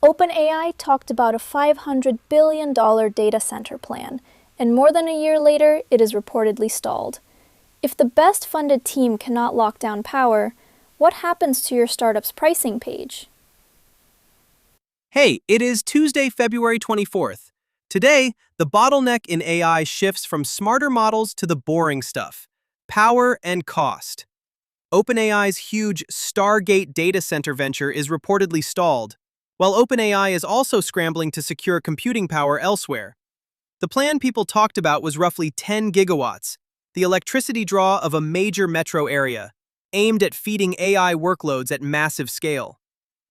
OpenAI talked about a $500 billion data center plan, and more than a year later, it is reportedly stalled. If the best-funded team cannot lock down power, what happens to your startup's pricing page? Hey, it is Tuesday, February 24th. Today, the bottleneck in AI shifts from smarter models to the boring stuff: power and cost. OpenAI's huge Stargate data center venture is reportedly stalled, while OpenAI is also scrambling to secure computing power elsewhere. The plan people talked about was roughly 10 gigawatts, the electricity draw of a major metro area, aimed at feeding AI workloads at massive scale.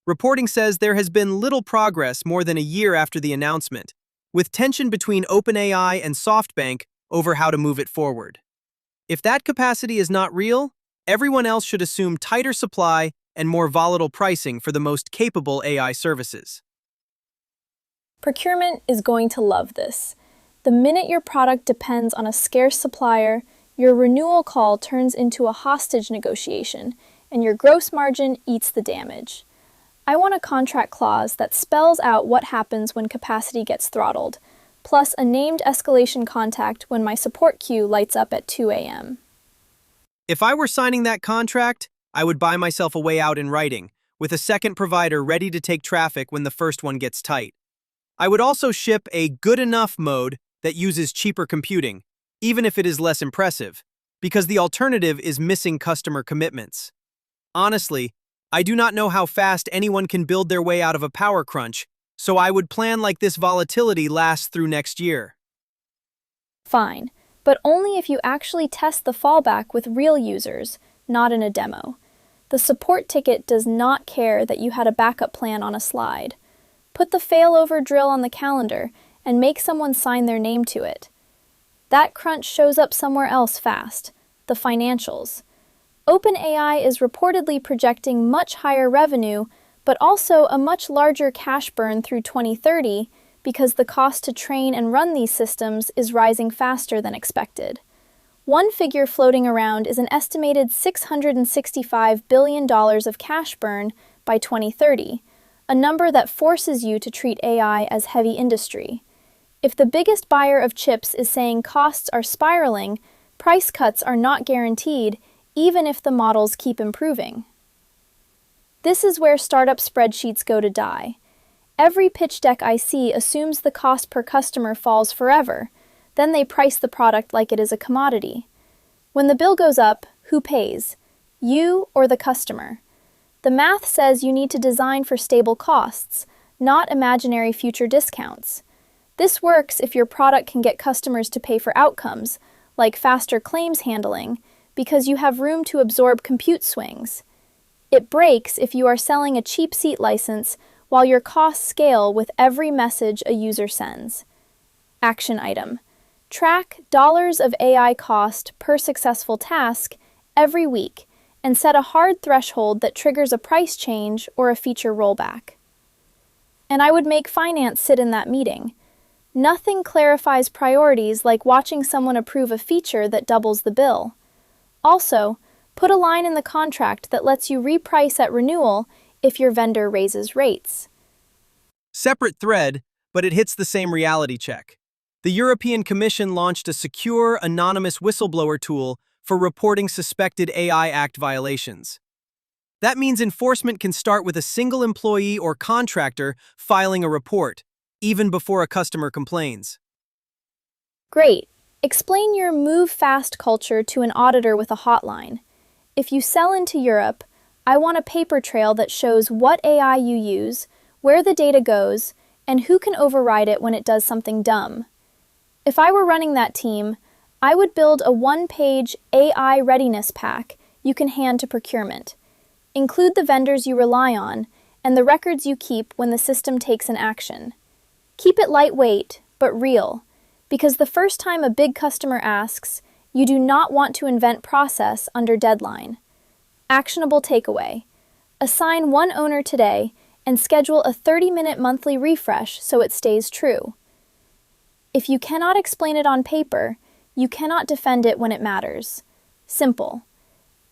Reporting says there has been little progress more than a year after the announcement, with tension between OpenAI and SoftBank over how to move it forward. If that capacity is not real, everyone else should assume tighter supply and more volatile pricing for the most capable AI services. Procurement is going to love this. The minute your product depends on a scarce supplier, your renewal call turns into a hostage negotiation, and your gross margin eats the damage. I want a contract clause that spells out what happens when capacity gets throttled, plus a named escalation contact when my support queue lights up at 2 a.m. If I were signing that contract, I would buy myself a way out in writing, with a second provider ready to take traffic when the first one gets tight. I would also ship a good enough mode that uses cheaper computing, even if it is less impressive, because the alternative is missing customer commitments. Honestly, I do not know how fast anyone can build their way out of a power crunch, so I would plan like this volatility lasts through next year. Fine, but only if you actually test the fallback with real users, not in a demo. The support ticket does not care that you had a backup plan on a slide. Put the failover drill on the calendar and make someone sign their name to it. That crunch shows up somewhere else fast: the financials. OpenAI is reportedly projecting much higher revenue, but also a much larger cash burn through 2030 because the cost to train and run these systems is rising faster than expected. One figure floating around is an estimated $665 billion of cash burn by 2030, a number that forces you to treat AI as heavy industry. If the biggest buyer of chips is saying costs are spiraling, price cuts are not guaranteed, even if the models keep improving. This is where startup spreadsheets go to die. Every pitch deck I see assumes the cost per customer falls forever. Then they price the product like it is a commodity. When the bill goes up, who pays? You or the customer? The math says you need to design for stable costs, not imaginary future discounts. This works if your product can get customers to pay for outcomes, like faster claims handling, because you have room to absorb compute swings. It breaks if you are selling a cheap seat license while your costs scale with every message a user sends. Action item: track dollars of AI cost per successful task every week and set a hard threshold that triggers a price change or a feature rollback. And I would make finance sit in that meeting. Nothing clarifies priorities like watching someone approve a feature that doubles the bill. Also, put a line in the contract that lets you reprice at renewal if your vendor raises rates. Separate thread, but it hits the same reality check. The European Commission launched a secure, anonymous whistleblower tool for reporting suspected AI Act violations. That means enforcement can start with a single employee or contractor filing a report, even before a customer complains. Great. Explain your move fast culture to an auditor with a hotline. If you sell into Europe, I want a paper trail that shows what AI you use, where the data goes, and who can override it when it does something dumb. If I were running that team, I would build a one-page AI readiness pack you can hand to procurement. Include the vendors you rely on and the records you keep when the system takes an action. Keep it lightweight, but real, because the first time a big customer asks, you do not want to invent process under deadline. Actionable takeaway: assign one owner today and schedule a 30-minute monthly refresh so it stays true. If you cannot explain it on paper, you cannot defend it when it matters. Simple.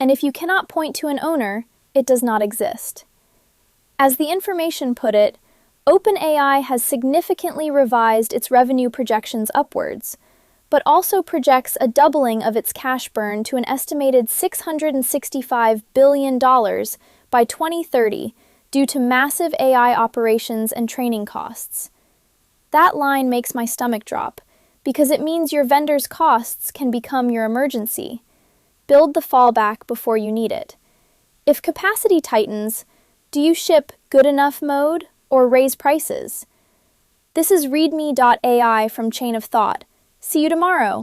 And if you cannot point to an owner, it does not exist. As the information put it, OpenAI has significantly revised its revenue projections upwards, but also projects a doubling of its cash burn to an estimated $665 billion by 2030 due to massive AI operations and training costs. That line makes my stomach drop, because it means your vendor's costs can become your emergency. Build the fallback before you need it. If capacity tightens, do you ship good enough mode or raise prices? This is readme.ai from Chain of Thought. See you tomorrow.